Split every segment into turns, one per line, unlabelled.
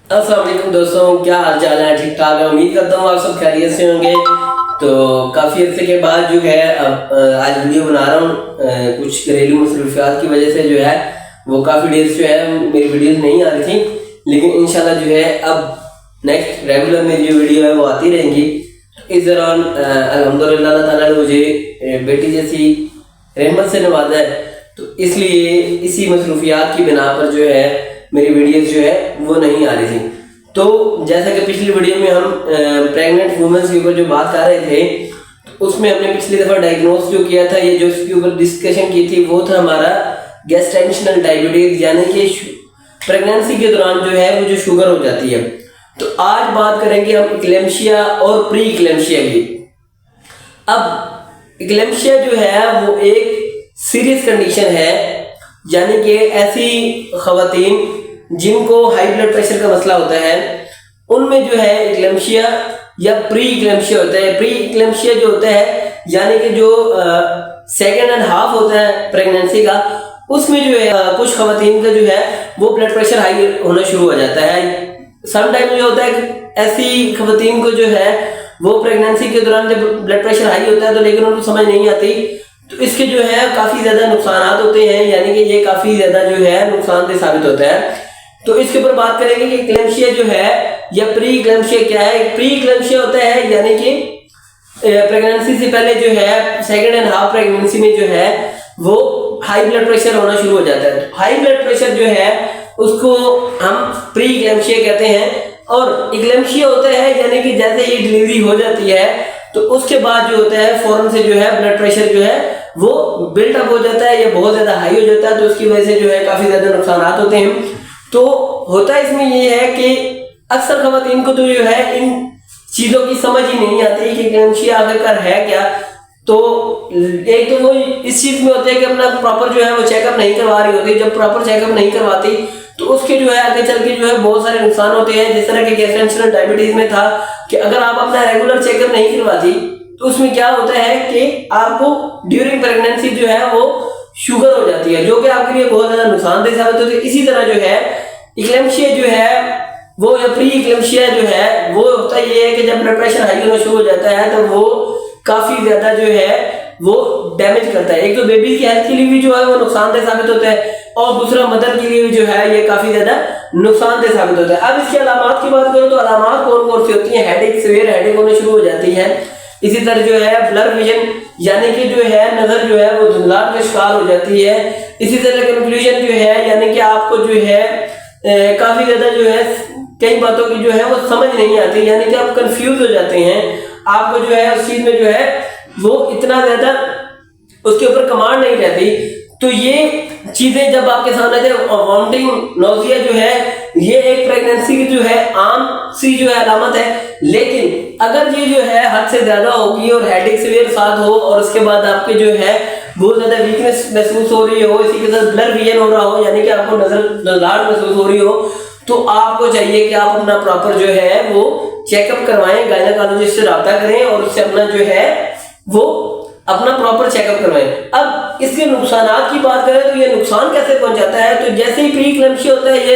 अस्सलाम वालेकुम दोस्तों, क्या हाल चाल है? ठीक ठाक है। उम्मीद करता हूँ आप सब खैरियत से होंगे। तो काफ़ी अर्से के बाद जो है अब आज वीडियो बना रहा हूँ। कुछ घरेलू मसरूफियात की वजह से जो है वो काफ़ी डेज जो है मेरी वीडियोस नहीं आ रही थी, लेकिन इंशाल्लाह जो है अब नेक्स्ट रेगुलर मेरी जो वीडियो है वो आती रहेंगी। इस दौरान अल्हम्दुलिल्लाह अल्लाह ताला ने मुझे बेटी जैसी रहमत से नवाजा है, तो इसलिए इसी मसरूफियात की बिना पर जो है मेरी वीडियोस जो है वो नहीं आ रही थी। तो जैसा कि पिछली वीडियो में हम प्रेग्नेंट वुमेन्स के ऊपर जो बात कर रहे थे, तो उसमें हमने पिछली दफ़ा डायग्नोस जो किया था, ये जो इसके ऊपर डिस्कशन की थी, वो था हमारा गैस्ट्रेंशनल डायबिटीज, यानी कि प्रेगनेंसी के दौरान जो है वो जो शुगर हो जाती है। तो आज बात करेंगे हम इक्लेम्शिया और प्री इक्लेम्शिया की। अब इक्लेम्शिया जो है वो एक सीरियस कंडीशन है, यानी कि ऐसी खवातीन जिनको हाई ब्लड प्रेशर का मसला होता है, उनमें जो है इक्लेम्शिया या प्री इक्लेम्शिया होता है। प्री इक्लेम्शिया जो होता है यानी कि जो सेकेंड एंड हाफ होता है प्रेगनेंसी का, उसमें जो है कुछ खवातीन का जो है वो ब्लड प्रेशर हाई होना शुरू हो जाता है। समटाइम जो होता है ऐसी खवातीन को जो है वो प्रेगनेंसी के दौरान जब ब्लड प्रेशर हाई होता है तो लेकिन उनको समझ नहीं आती, तो इसके जो है काफ़ी ज़्यादा नुकसान होते हैं, यानी कि ये काफ़ी ज़्यादा जो है नुकसानदेह साबित होता है। तो इसके ऊपर बात करेंगे कि इक्लेम्शिया जो है या प्री इक्लेम्शिया क्या है। प्री इक्लेम्शिया होता है यानी कि प्रेगनेंसी से पहले जो है सेकेंड एंड हाफ प्रेगनेंसी में जो है वो हाई ब्लड प्रेशर होना शुरू हो जाता है। हाई ब्लड प्रेशर जो है उसको हम प्री इक्लेम्शिया कहते हैं। और इक्लेम्शिया होता है यानी कि जैसे ही डिलीवरी हो जाती है तो उसके बाद जो होता है फौरन से जो है ब्लड प्रेशर जो है वो बिल्टअप हो जाता है या बहुत ज़्यादा हाई हो जाता है, तो उसकी वजह से जो है काफ़ी ज़्यादा नुकसान होते हैं। तो होता है इसमें ये है कि अक्सर खवातीन को तो जो है इन चीज़ों की समझ ही नहीं आती कि इक्लेम्शिया आखिरकार है क्या। तो एक तो वो इस चीज़ में होते हैं कि अपना प्रॉपर जो है वो चेकअप नहीं करवा रही होती। जब प्रॉपर चेकअप नहीं करवाती तो उसके जो है आगे चल के जो है बहुत सारे नुकसान होते हैं। जिस तरह के गैस्ट्रेंशनल डायबिटीज में था कि अगर आप अपना रेगुलर चेकअप नहीं करवाती तो उसमें क्या होता है कि आपको ड्यूरिंग प्रेगनेंसी जो है वो शुगर हो जाती है, जो कि आपके लिए बहुत ज्यादा नुकसानदेह साबित होती है। इसी तरह जो है इक्लेम्शिया जो है वो या प्री इक्लेम्शिया जो है वो होता ये है कि जब ब्लड प्रेशर हाई होना शुरू हो जाता है तो वो काफी ज्यादा जो है वो डैमेज करता है। एक तो बेबी की हेल्थ के लिए भी जो है वो नुकसानदेह साबित होता है और दूसरा मदर के लिए भी जो है ये काफी ज्यादा नुकसानदेह साबित होता है। अब इसकी अलामात की बात करो तो अलामात कौन कौन सी होती है? हेडेक, सीवियर हेडेक होना शुरू हो जाती है। इसी तरह जो है ब्लर विजन यानी कि जो है नजर जो है वो धुंधलाहट का शिकार हो जाती है। इसी तरह कंक्लूजन जो है यानी कि आपको जो है काफी ज्यादा जो है कई बातों की जो है वो समझ नहीं आती, यानी कि आप कंफ्यूज हो जाते हैं। आपको जो है उस चीज में जो है वो इतना ज्यादा उसके ऊपर कमांड नहीं रहती। तो ये चीजें जब आपके सामने थे, वॉमिटिंग, नोजिया जो है ये एक प्रेगनेंसी की जो है आम सी जो है अलामत है। लेकिन अगर ये जो है हद से ज्यादा होगी और हेडेक सीवियर साथ हो और उसके बाद आपके जो है बहुत ज्यादा वीकनेस महसूस हो रही हो, इसी के साथ ब्लर विजन हो रहा हो यानी कि आपको नजर लाट महसूस हो रही हो, तो आपको चाहिए कि आप अपना प्रॉपर जो है वो चेकअप करवाएं, गायनेकोलॉजिस्ट से रब्ता करें और उससे अपना जो है वो अपना प्रॉपर चेकअप करवाएं। अब इसके नुकसानात की बात करें तो ये नुकसान कैसे पहुंचाता है? तो जैसे ही प्री इक्लेम्शिया होता है ये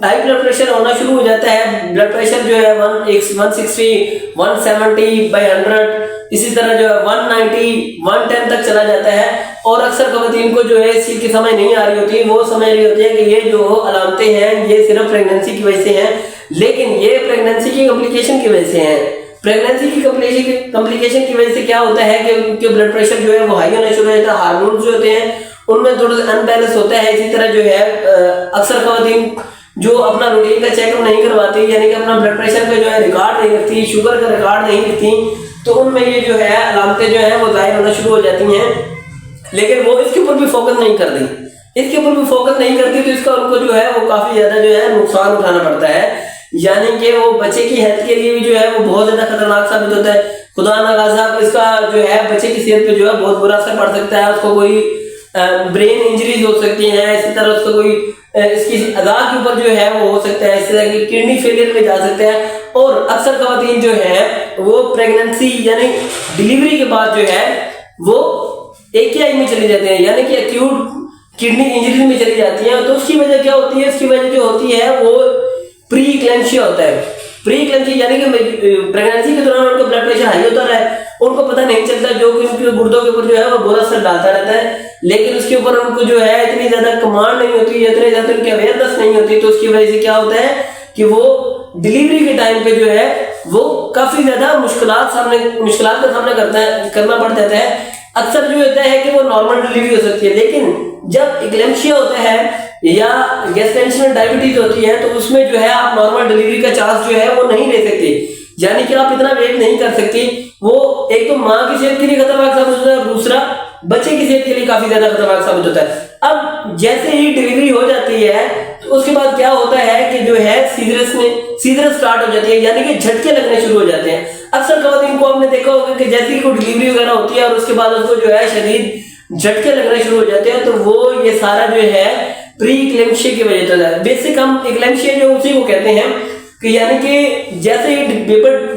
हाई ब्लड प्रेशर होना शुरू हो जाता है। ब्लड प्रेशर जो है 160, 170/100, इसी तरह जो है 190, 110 तक चला जाता है। और अक्सर खवातीन को जो है इस चीज की समझ नहीं आ रही होती, वो समझ रही होती है कि ये जो अलामतें हैं ये सिर्फ प्रेगनेंसी की वजह से हैं, लेकिन ये प्रेगनेंसी की कॉम्प्लिकेशन की वजह से हैं। प्रेगनेंसी की कॉम्प्लिकेशन की वजह से क्या होता है कि उनके ब्लड प्रेशर जो है वो हाई होना शुरू हो जाता है। हार्मोन्स जो होते हैं उनमें थोड़ा सा अनबैलेंस होता है। इसी तरह जो है अक्सर खवातीन जो अपना रूटीन का चेकअप नहीं करवाती, यानी कि अपना ब्लड प्रेशर का जो है रिकॉर्ड नहीं रखती, शुगर का रिकॉर्ड नहीं रखती, तो उनमें ये जो है अलामतें जो है वो जाहिर होना शुरू हो जाती हैं। लेकिन वो इसके ऊपर भी फोकस नहीं करती, इसके ऊपर भी फोकस नहीं करती, तो इसका उनको जो है वो काफी ज्यादा जो है नुकसान उठाना पड़ता है। यानी कि वो बच्चे की हेल्थ के लिए भी जो है वो बहुत ज्यादा खतरनाक साबित होता है। खुदा ना खास्ता इसका जो है बच्चे की सेहत पे जो है बहुत बुरा असर पड़ सकता है। उसको कोई ब्रेन इंजरीज हो सकती है, इसी तरह उसको कोई इसकी अदा के ऊपर जो है वो हो सकता है, इस तरह की किडनी फेलियर में जा सकते हैं। और अक्सर खवातीन जो है वो प्रेगनेंसी यानी डिलीवरी के बाद जो है वो AKI में चले जाते हैं, यानी कि एक्यूट किडनी इंजरी में चली जाती हैं। तो उसकी वजह क्या होती है? उसकी वजह जो होती है वो प्री इक्लेम्शिया होता है। प्री इक्लेम्शिया यानी कि प्रेगनेंसी के दौरान उनका ब्लड प्रेशर हाई होता है, उनको पता नहीं चलता, जो कि उनके गुर्दों के ऊपर जो है वो बुरा असर डालता रहता है, लेकिन उसके ऊपर उनको जो है इतनी ज्यादा कमांड नहीं होती, इतनी ज्यादा उनकी अवेयरनेस नहीं होती, तो उसकी वजह से क्या होता है कि वो डिलीवरी के टाइम पे जो है वो काफी ज्यादा मुश्किलात का सामना करना पड़ जाता है। अक्सर जो होता है कि वो नॉर्मल डिलीवरी हो सकती है, लेकिन जब इक्लेम्शिया होता है या गेस्टेशनल डायबिटीज होती है तो उसमें जो है आप नॉर्मल डिलीवरी का चांस जो है वो नहीं ले सकते, यानी कि आप इतना वेट नहीं कर सकते। वो एक तो माँ की सेहत के लिए खतरनाक साबित होता है, दूसरा बच्चे की सेहत के लिए काफी ज्यादा खतरनाक साबित होता है। अब जैसे ही डिलीवरी हो जाती है तो उसके बाद क्या होता है कि जो है सीजर स्टार्ट हो जाती है, यानी कि झटके लगने शुरू हो जाते हैं। अक्सर खवातीन को आपने देखा होगा कि जैसे ही कोई डिलीवरी वगैरह होती है और उसके बाद उसको जो है शदीद झटके लगने शुरू हो जाते हैं, तो वो ये सारा जो है प्री इक्लेम्शिया की वजह से है। बेसिक हम इक्लेम्शिया जो उसी को कहते हैं कि यानी कि जैसे ही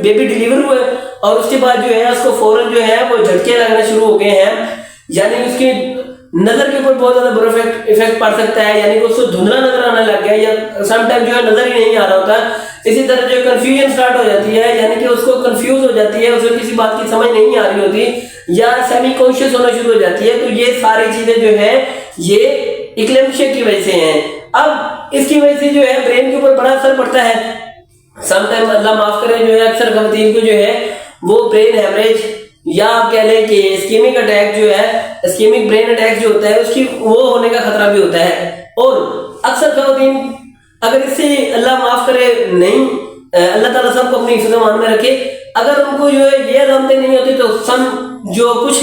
बेबी डिलीवर हुआ और उसके बाद जो है उसको फौरन जो है वो झटके लगने शुरू हो गए हैं, यानी उसकी नजर के ऊपर बहुत ज्यादा बुरा इफेक्ट पड़ सकता है, यानी कि उसको धुंधला नजर आने लग गया या समटाइम जो है नजर ही नहीं आ रहा होता। इसी तरह जो कंफ्यूजन स्टार्ट हो जाती है, यानी कि उसको कंफ्यूज हो जाती है, उसको किसी बात की समझ नहीं आ रही होती या सेमी कॉन्शियस होना शुरू हो जाती है। तो ये सारी चीजें जो है ये इक्लेम्शिया की वजह से हैं। अब इसकी वजह से जो है ब्रेन के ऊपर बड़ा असर पड़ता है। समटाइम अल्लाह माफ करे जो है अक्सर खवातीन को जो है वो ब्रेन हेमरेज या आप कह लें कि इस्केमिक अटैक जो है, इस्केमिक ब्रेन अटैक जो होता है उसकी वो होने का खतरा भी होता है। और अक्सर खवातीन अगर इससे अल्लाह माफ करे नहीं, अल्लाह ताला सबको अपनी हिफ्ज़ मान में रखे, अगर उनको जो है ये अलामतें नहीं होती तो जो कुछ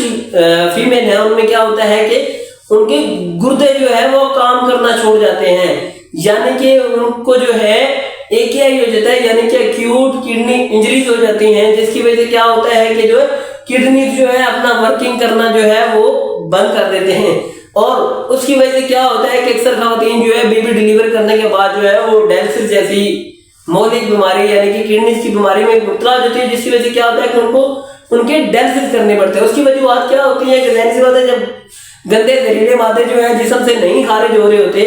फीमेल है उनमें क्या होता है कि उनके गुर्दे जो है वो काम करना छोड़ जाते हैं, यानी कि उनको जो है AKI हो जाता है, यानी कि एक्यूट किडनी इंजरीज हो जाती हैं, जिसकी वजह से क्या होता है कि जो किडनी जो है अपना वर्किंग करना जो है वो बंद कर देते हैं। और उसकी वजह से क्या होता है कि अक्सर खवातीन जो है बेबी डिलीवर करने के बाद जो है वो डायलिसिस जैसी मौलिक बीमारी यानी कि किडनी की बीमारी में मुब्तला हो जाती है, जिसकी वजह से क्या होता है कि उनको उनके डायलिसिस करने पड़ते हैं। उसकी वजह क्या होती है कि जाहिर सी बात है जब गंदे जहरीले मादे जो है जिस्म से नहीं खारिज हो रहे होते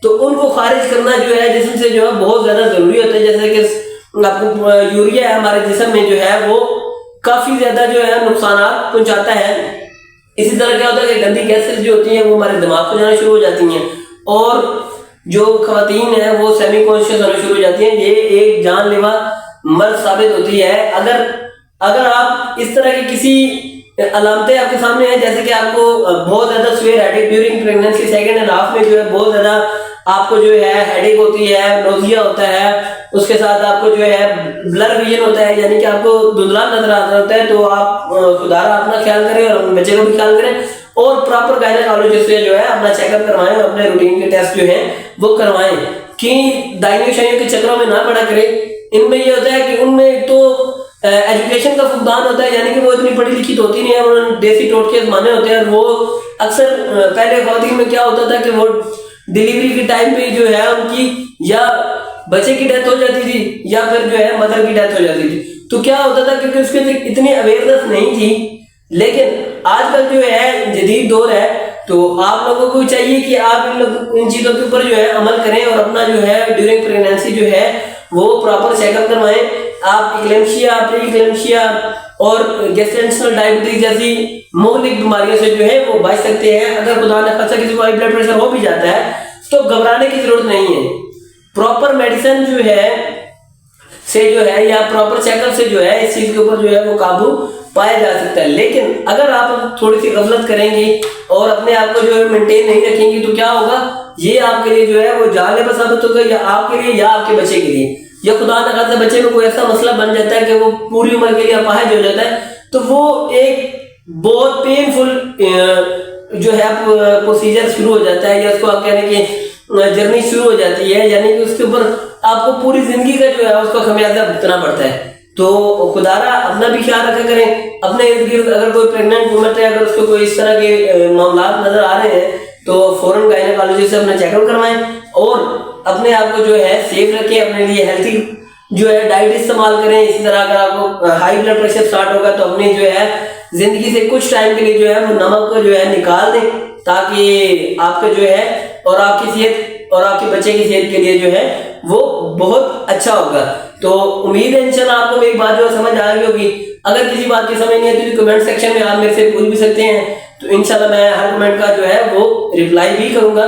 तो उनको खारिज करना जो है जिस्म से जो है बहुत ज्यादा जरूरी होता है। जैसे कि आपको यूरिया है हमारे जिस्म में जो है वो काफी ज्यादा जो है नुकसान पहुंचाता है। इसी तरह क्या होता है कि गंदी गैसेस जो होती हैं वो हमारे दिमाग को जाना शुरू हो जाती हैं और जो खवातीन है वो सेमी कॉन्शियस होना शुरू हो जाती हैं। ये एक जानलेवा मर्ज साबित होती है। अगर आप इस तरह की किसी अलामतें आपके सामने हैं, जैसे कि आपको बहुत ज्यादा swear headache during pregnancy second and half में जो है बहुत ज्यादा आपको जो है हेडेक होती है, नोजिया होता है, उसके साथ आपको जो है ब्लर विजन होता है, यानी कि आपको धुंधला नजर आता होता है, तो आप खुदारा अपना ख्याल करें और अपने बच्चे को भी ख्याल करें और प्रॉपर गायनेकोलॉजिस्ट से जो है अपना चेकअप करवाएं और अपने रूटीन के टेस्ट जो है वो करवाएं कि दाइनियों शाइयों के चक्रों में ना पड़ा करें। इनमें ये होता है कि उनमें तो एजुकेशन का फुकदान होता है, यानी कि वो इतनी पढ़ी लिखी होती नहीं है, उन्होंने देसी टोटके माने होते हैं। वो अक्सर पहले खवातीन में क्या होता था कि वो डिलीवरी के टाइम पे जो है उनकी या बच्चे की डेथ हो जाती थी या फिर जो है मदर की डेथ हो जाती थी। तो क्या होता था क्योंकि उसके इतनी अवेयरनेस नहीं थी, लेकिन आजकल जो है जदीद दौर है तो आप लोगों को चाहिए कि आप इन चीजों के ऊपर जो है अमल करें और अपना जो है ड्यूरिंग प्रेगनेंसी जो है वो प्रॉपर चेकअप करवाएं। आप इक्लेम्शिया, प्री इक्लेम्शिया और गेस्टेशनल डायबिटीज जैसी मौलिक बीमारियों से जो है वो बच सकते हैं। अगर खुदा न खास्ता किसी को हाई ब्लड प्रेशर हो भी जाता है तो घबराने की जरूरत नहीं है। प्रॉपर मेडिसिन जो है से जो है या प्रॉपर चेकअप से जो है इस चीज के ऊपर जो है वो काबू पाया जा सकता है। लेकिन अगर आप थोड़ी सी गफलत करेंगी और अपने आप को जो है मेंटेन नहीं रखेंगी तो क्या होगा, ये आपके लिए जो है वो जानलेवा साबित होगा, या आपके लिए या आपके बच्चे के लिए, या खुदा न खास्ता बच्चे में कोई ऐसा मसला बन जाता है कि वो पूरी उम्र के लिए अपाहिज हो जाता है, तो वो एक बहुत पेनफुल जो है प्रोसीजर शुरू हो जाता है, या उसको आप कहने की जर्नी शुरू हो जाती है, यानी कि उसके ऊपर आपको पूरी जिंदगी का जो है उसका खमियाजा भुगतना पड़ता है। तो खुदारा अपना भी ख्याल रखा करें। अपने इर्द गिर्द अगर कोई प्रेग्नेंट वुमन है, अगर उसको कोई इस तरह के मामला नजर आ रहे हैं तो फौरन गायनेकोलॉजिस्ट से अपना चेकअप करवाएं और अपने आप को जो है सेफ रखें, अपने लिए हेल्थी जो है डाइट इस्तेमाल करें। इसी तरह अगर आपको हाई ब्लड प्रेशर स्टार्ट होगा तो अपनी जो है जिंदगी से कुछ टाइम के लिए जो है वो नमक को जो है निकाल दें, ताकि आपका जो है और आपकी सेहत और आपके बच्चे की सेहत के लिए जो है वो बहुत अच्छा होगा। तो उम्मीद है इंशाल्लाह आपको मेरी बात जो समझ आ गई होगी। अगर किसी बात की समझ नहीं है तो कमेंट सेक्शन में आप मेरे से पूछ भी सकते हैं, तो इंशाल्लाह मैं हर कमेंट का जो है वो रिप्लाई भी करूंगा।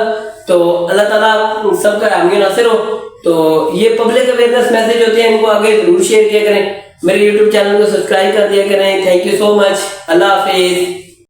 तो अल्लाह ताला सबका हामी नासिर हो। तो ये पब्लिक अवेयरनेस मैसेज होते हैं, इनको आगे जरूर शेयर किया करें, मेरे यूट्यूब चैनल को सब्सक्राइब कर दिया करें। Thank you so much, Allah Hafiz.